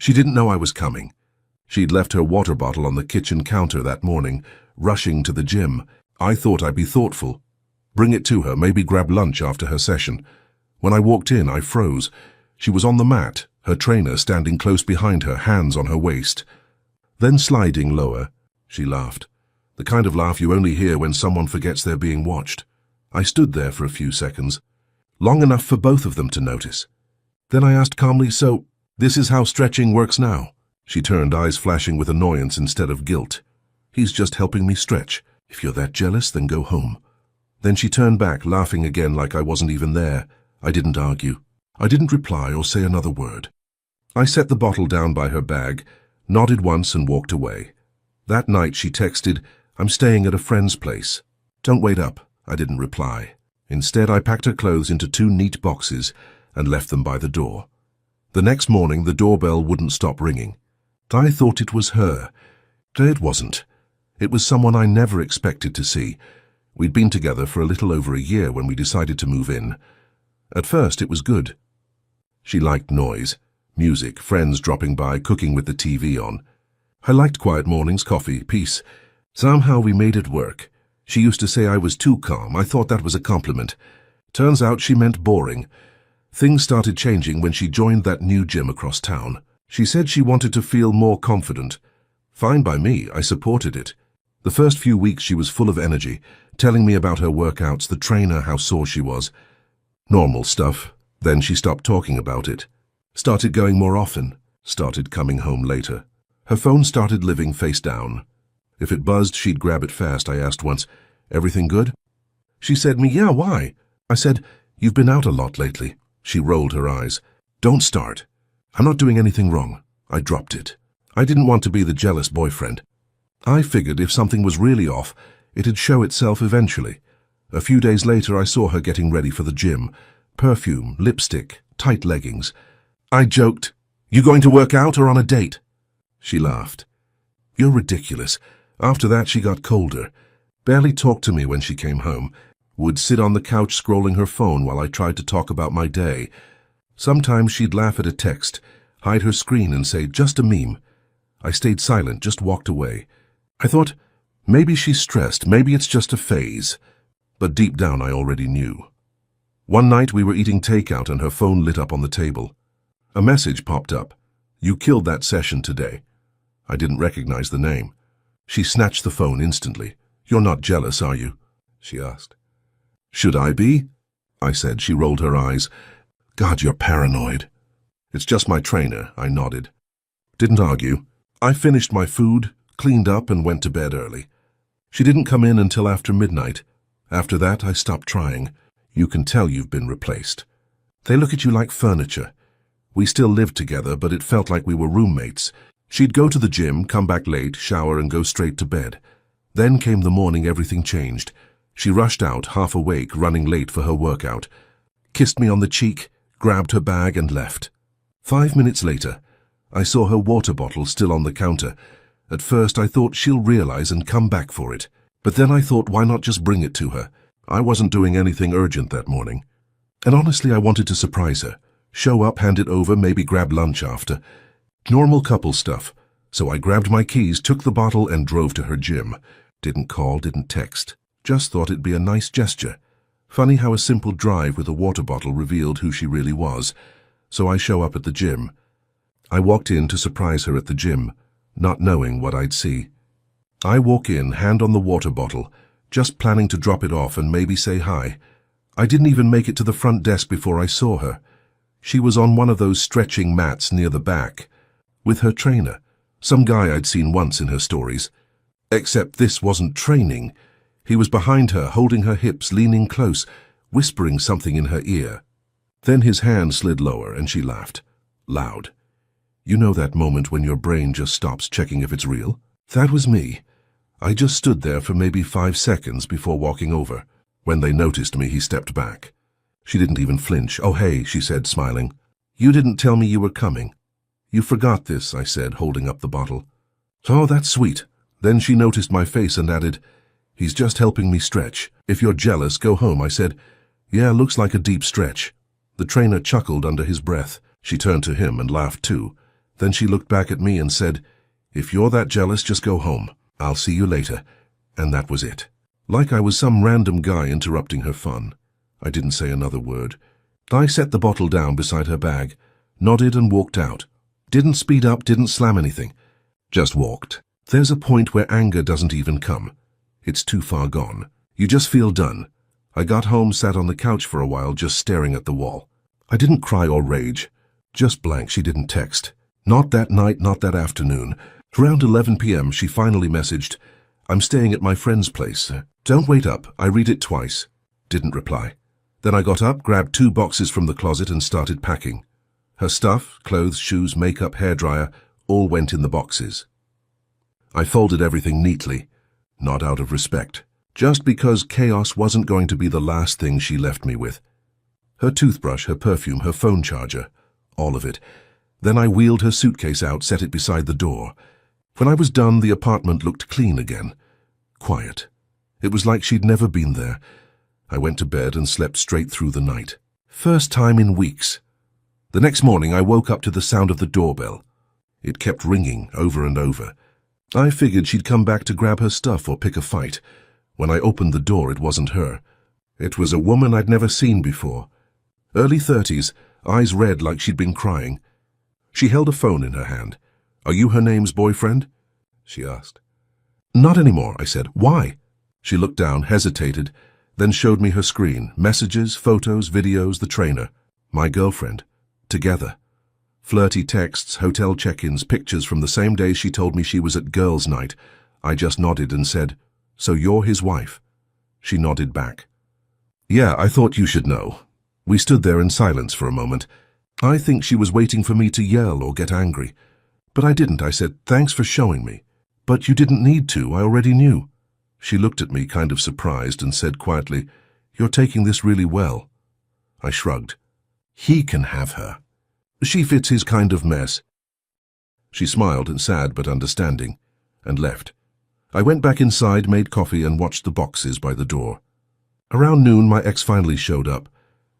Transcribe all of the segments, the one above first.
She didn't know I was coming. She'd left her water bottle on the kitchen counter that morning, rushing to the gym. I thought I'd be thoughtful. Bring it to her, maybe grab lunch after her session. When I walked in, I froze. She was on the mat, her trainer standing close behind her, hands on her waist. Then sliding lower, she laughed. The kind of laugh you only hear when someone forgets they're being watched. I stood there for a few seconds, long enough for both of them to notice. Then I asked calmly, "So, this is how stretching works now?" She turned, eyes flashing with annoyance instead of guilt. "He's just helping me stretch. If you're that jealous, then go home." Then she turned back, laughing again like I wasn't even there. I didn't argue. I didn't reply or say another word. I set the bottle down by her bag, nodded once and walked away. That night she texted, "I'm staying at a friend's place. Don't wait up." I didn't reply. Instead, I packed her clothes into 2 neat boxes and left them by the door. The next morning, the doorbell wouldn't stop ringing. I thought it was her. It wasn't. It was someone I never expected to see. We'd been together for a little over a year when we decided to move in. At first, it was good. She liked noise, music, friends dropping by, cooking with the TV on. I liked quiet mornings, coffee, peace. Somehow we made it work. She used to say I was too calm. I thought that was a compliment. Turns out she meant boring. Things started changing when she joined that new gym across town. She said she wanted to feel more confident. Fine by me, I supported it. The first few weeks she was full of energy, telling me about her workouts, the trainer, how sore she was. Normal stuff. Then she stopped talking about it. Started going more often. Started coming home later. Her phone started living face down. If it buzzed, she'd grab it fast. I asked once, "Everything good?" She said me, "Yeah, why?" I said, "You've been out a lot lately." She rolled her eyes. "Don't start. I'm not doing anything wrong." I dropped it. I didn't want to be the jealous boyfriend. I figured if something was really off, it'd show itself eventually. A few days later, I saw her getting ready for the gym. Perfume, lipstick, tight leggings. I joked, "You going to work out or on a date?" She laughed. "You're ridiculous." After that, she got colder. Barely talked to me when she came home. Would sit on the couch scrolling her phone while I tried to talk about my day. Sometimes she'd laugh at a text, hide her screen and say, "Just a meme." I stayed silent, just walked away. I thought, maybe she's stressed, maybe it's just a phase. But deep down I already knew. One night we were eating takeout and her phone lit up on the table. A message popped up. "You killed that session today." I didn't recognize the name. She snatched the phone instantly. "You're not jealous, are you?" she asked. "Should I be?" I said. She rolled her eyes. "God, you're paranoid." "It's just my trainer," I nodded. Didn't argue. I finished my food, cleaned up and went to bed early. She didn't come in until after midnight. After that, I stopped trying. You can tell you've been replaced. They look at you like furniture. We still lived together, but it felt like we were roommates. She'd go to the gym, come back late, shower and go straight to bed. Then came the morning everything changed. She rushed out, half awake, running late for her workout. Kissed me on the cheek, grabbed her bag and left. 5 minutes later, I saw her water bottle still on the counter. At first I thought she'll realize and come back for it. But then I thought, why not just bring it to her? I wasn't doing anything urgent that morning. And honestly, I wanted to surprise her. Show up, hand it over, maybe grab lunch after. Normal couple stuff. So I grabbed my keys, took the bottle and drove to her gym. Didn't call, didn't text. Just thought it'd be a nice gesture. Funny how a simple drive with a water bottle revealed who she really was. So I show up at the gym. I walked in to surprise her at the gym, not knowing what I'd see. I walk in, hand on the water bottle, just planning to drop it off and maybe say hi. I didn't even make it to the front desk before I saw her. She was on one of those stretching mats near the back, with her trainer, some guy I'd seen once in her stories. Except this wasn't training. He was behind her, holding her hips, leaning close, whispering something in her ear. Then his hand slid lower and she laughed, loud. You know that moment when your brain just stops checking if it's real? That was me. I just stood there for maybe 5 seconds before walking over. When they noticed me, he stepped back. She didn't even flinch. "Oh, hey," she said, smiling. "You didn't tell me you were coming." "You forgot this," I said, holding up the bottle. "Oh, that's sweet." Then she noticed my face and added, "He's just helping me stretch. If you're jealous, go home." I said, "Yeah, looks like a deep stretch." The trainer chuckled under his breath. She turned to him and laughed too. Then she looked back at me and said, "If you're that jealous, just go home. I'll see you later." And that was it. Like I was some random guy interrupting her fun. I didn't say another word. I set the bottle down beside her bag, nodded and walked out. Didn't speed up, didn't slam anything. Just walked. There's a point where anger doesn't even come. It's too far gone. You just feel done. I got home, sat on the couch for a while, just staring at the wall. I didn't cry or rage. Just blank. She didn't text. Not that night, not that afternoon. Around 11 p.m. she finally messaged, "I'm staying at my friend's place. Don't wait up. I read it twice." Didn't reply. Then I got up, grabbed 2 boxes from the closet and started packing. Her stuff, clothes, shoes, makeup, hairdryer, all went in the boxes. I folded everything neatly, not out of respect, just because chaos wasn't going to be the last thing she left me with. Her toothbrush, her perfume, her phone charger, all of it. Then I wheeled her suitcase out, set it beside the door. When I was done, the apartment looked clean again. Quiet. It was like she'd never been there. I went to bed and slept straight through the night. First time in weeks. The next morning I woke up to the sound of the doorbell. It kept ringing over and over. I figured she'd come back to grab her stuff or pick a fight. When I opened the door, it wasn't her. It was a woman I'd never seen before. Early 30s, eyes red like she'd been crying. She held a phone in her hand. "Are you her name's boyfriend?" she asked. "Not anymore," I said. "Why?" She looked down, hesitated, then showed me her screen. Messages, photos, videos, the trainer. My girlfriend. Together. Flirty texts, hotel check-ins, pictures from the same day she told me she was at girls' night. I just nodded and said, "So you're his wife?" She nodded back. "Yeah, I thought you should know." We stood there in silence for a moment. I think she was waiting for me to yell or get angry. But I didn't. I said, "Thanks for showing me." "But you didn't need to. I already knew." She looked at me, kind of surprised, and said quietly, "You're taking this really well." I shrugged. "He can have her. She fits his kind of mess." She smiled, and sad but understanding, and left. I went back inside, made coffee, and watched the boxes by the door. Around noon, my ex finally showed up.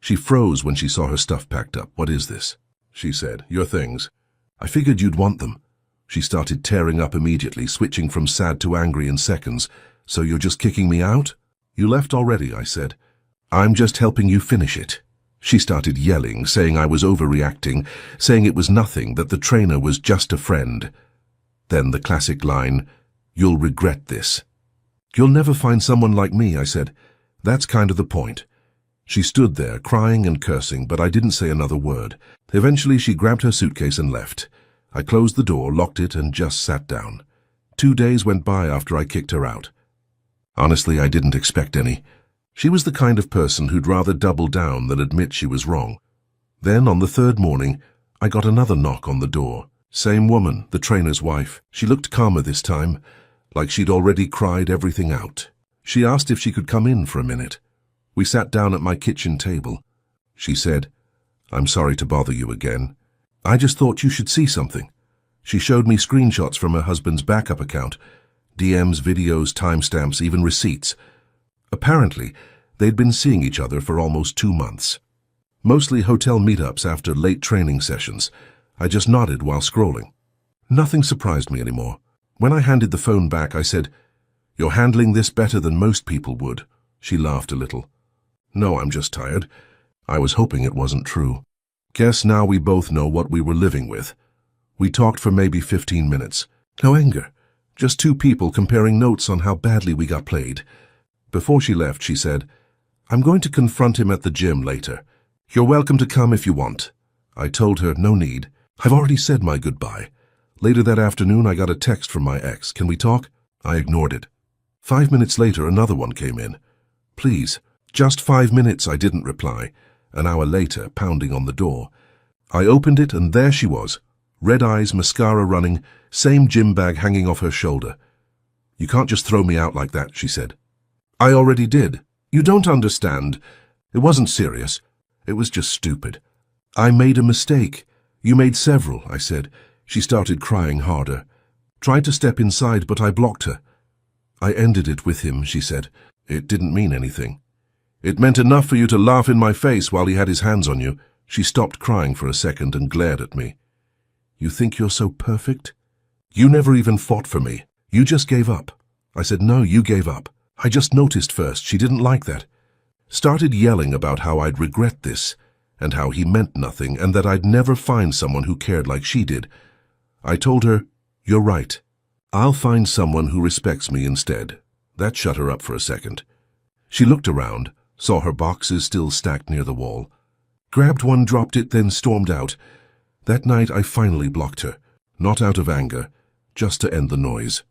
She froze when she saw her stuff packed up. "What is this?" she said. "Your things. I figured you'd want them." She started tearing up immediately, switching from sad to angry in seconds. "So you're just kicking me out?" "You left already," I said. "I'm just helping you finish it." She started yelling, saying I was overreacting, saying it was nothing, that the trainer was just a friend. Then the classic line, "You'll regret this." "You'll never find someone like me," I said. "That's kind of the point." She stood there, crying and cursing, but I didn't say another word. Eventually she grabbed her suitcase and left. I closed the door, locked it, and just sat down. 2 days went by after I kicked her out. Honestly, I didn't expect any. She was the kind of person who'd rather double down than admit she was wrong. Then, on the 3rd morning, I got another knock on the door. Same woman, the trainer's wife. She looked calmer this time, like she'd already cried everything out. She asked if she could come in for a minute. We sat down at my kitchen table. She said, "I'm sorry to bother you again. I just thought you should see something." She showed me screenshots from her husband's backup account, DMs, videos, timestamps, even receipts. Apparently, they'd been seeing each other for almost 2 months. Mostly hotel meetups after late training sessions. I just nodded while scrolling. Nothing surprised me anymore. When I handed the phone back, I said, "You're handling this better than most people would." She laughed a little. "No, I'm just tired." I was hoping it wasn't true. Guess now we both know what we were living with. We talked for maybe 15 minutes. No anger. Just 2 people comparing notes on how badly we got played. Before she left, she said, "I'm going to confront him at the gym later. You're welcome to come if you want." I told her, "No need. I've already said my goodbye." Later that afternoon, I got a text from my ex. "Can we talk?" I ignored it. 5 minutes later, another one came in. "Please, just 5 minutes," I didn't reply. An hour later, pounding on the door. I opened it, and there she was. Red eyes, mascara running, same gym bag hanging off her shoulder. "You can't just throw me out like that," she said. "I already did. You don't understand. It wasn't serious. It was just stupid. I made a mistake. You made several," I said. She started crying harder. Tried to step inside, but I blocked her. "I ended it with him," she said. "It didn't mean anything." "It meant enough for you to laugh in my face while he had his hands on you." She stopped crying for a second and glared at me. You think you're so perfect? You never even fought for me. You just gave up. I said, no, you gave up. I just noticed first she didn't like that. Started yelling about how I'd regret this, and how he meant nothing, and that I'd never find someone who cared like she did. I told her, you're right. I'll find someone who respects me instead. That shut her up for a second. She looked around, saw her boxes still stacked near the wall, grabbed one, dropped it, then stormed out. That night I finally blocked her, not out of anger, just to end the noise.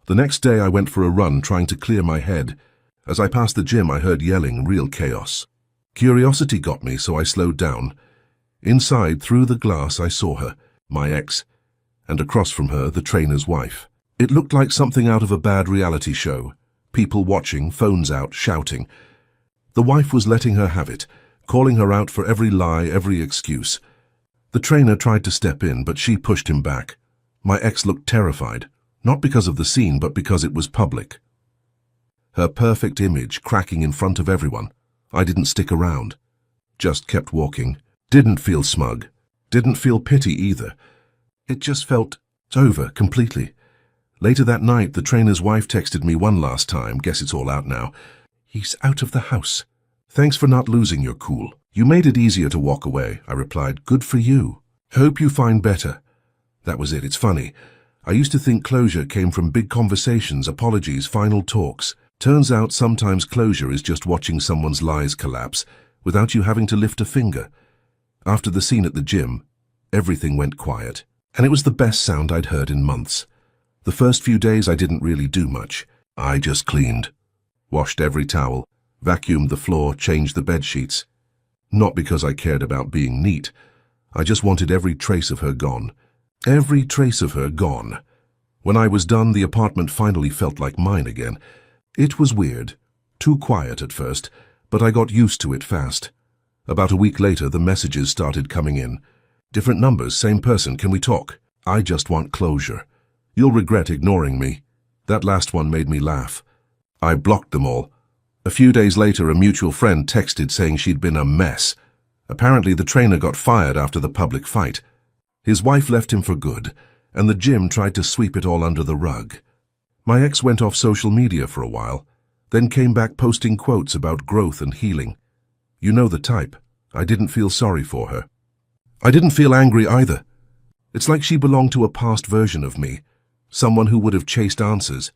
The next day I went for a run trying to clear my head. As I passed the gym I heard yelling, real chaos. Curiosity got me, so I slowed down. Inside, through the glass, I saw her, my ex, and across from her, the trainer's wife. It looked like something out of a bad reality show. People watching, phones out, shouting. The wife was letting her have it, calling her out for every lie, every excuse. The trainer tried to step in, but she pushed him back. My ex looked terrified, not because of the scene, but because it was public. Her perfect image cracking in front of everyone. I didn't stick around. Just kept walking. Didn't feel smug. Didn't feel pity either. It just felt over completely. Later that night, the trainer's wife texted me one last time. Guess it's all out now. He's out of the house. Thanks for not losing your cool. You made it easier to walk away, I replied. Good for you. Hope you find better. That was it. It's funny. I used to think closure came from big conversations, apologies, final talks. Turns out sometimes closure is just watching someone's lies collapse without you having to lift a finger. After the scene at the gym, everything went quiet, and it was the best sound I'd heard in months. The first few days I didn't really do much. I just cleaned, washed every towel, vacuumed the floor, changed the bed sheets. Not because I cared about being neat. I just wanted every trace of her gone. Every trace of her gone. When I was done, the apartment finally felt like mine again. It was weird. Too quiet at first, but I got used to it fast. About a week later, the messages started coming in. Different numbers, same person, can we talk? I just want closure. You'll regret ignoring me. That last one made me laugh. I blocked them all. A few days later, a mutual friend texted saying she'd been a mess. Apparently, the trainer got fired after the public fight. His wife left him for good, and the gym tried to sweep it all under the rug. My ex went off social media for a while, then came back posting quotes about growth and healing. You know the type. I didn't feel sorry for her. I didn't feel angry either. It's like she belonged to a past version of me, someone who would have chased answers.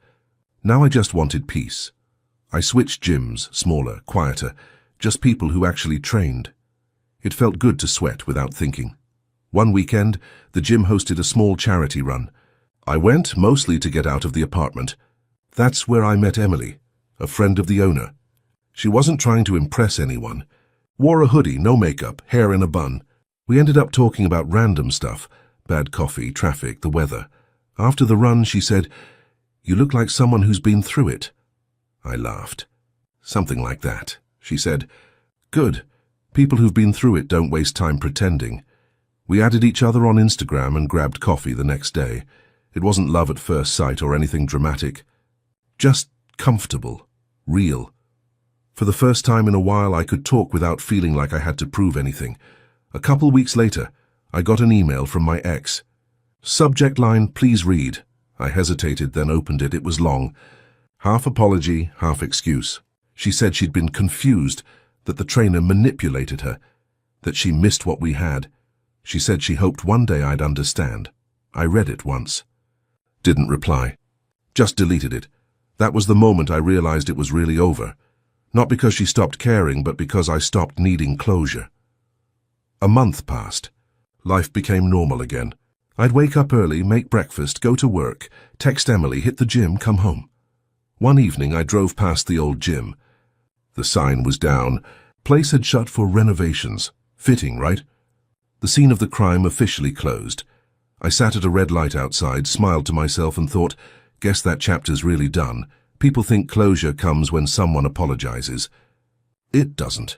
Now I just wanted peace. I switched gyms, smaller, quieter, just people who actually trained. It felt good to sweat without thinking. One weekend, the gym hosted a small charity run. I went mostly to get out of the apartment. That's where I met Emily, a friend of the owner. She wasn't trying to impress anyone. Wore a hoodie, no makeup, hair in a bun. We ended up talking about random stuff, bad coffee, traffic, the weather. After the run, she said, "You look like someone who's been through it." I laughed. "Something like that," she said. "Good. People who've been through it don't waste time pretending." We added each other on Instagram and grabbed coffee the next day. It wasn't love at first sight or anything dramatic. Just comfortable, real. For the first time in a while, I could talk without feeling like I had to prove anything. A couple weeks later, I got an email from my ex. Subject line, "Please read." I hesitated, then opened it. It was long. Half apology, half excuse. She said she'd been confused, that the trainer manipulated her, that she missed what we had. She said she hoped one day I'd understand. I read it once. Didn't reply. Just deleted it. That was the moment I realized it was really over. Not because she stopped caring, but because I stopped needing closure. A month passed. Life became normal again. I'd wake up early, make breakfast, go to work, text Emily, hit the gym, come home. One evening I drove past the old gym. The sign was down. Place had shut for renovations. Fitting, right? The scene of the crime officially closed. I sat at a red light outside, smiled to myself and thought, guess that chapter's really done. People think closure comes when someone apologizes. It doesn't.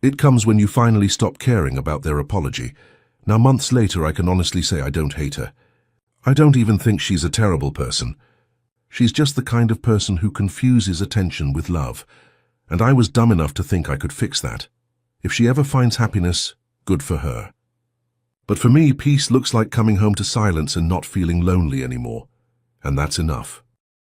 It comes when you finally stop caring about their apology. Now, months later, I can honestly say I don't hate her. I don't even think she's a terrible person. She's just the kind of person who confuses attention with love. And I was dumb enough to think I could fix that. If she ever finds happiness, good for her. But for me, peace looks like coming home to silence and not feeling lonely anymore. And that's enough.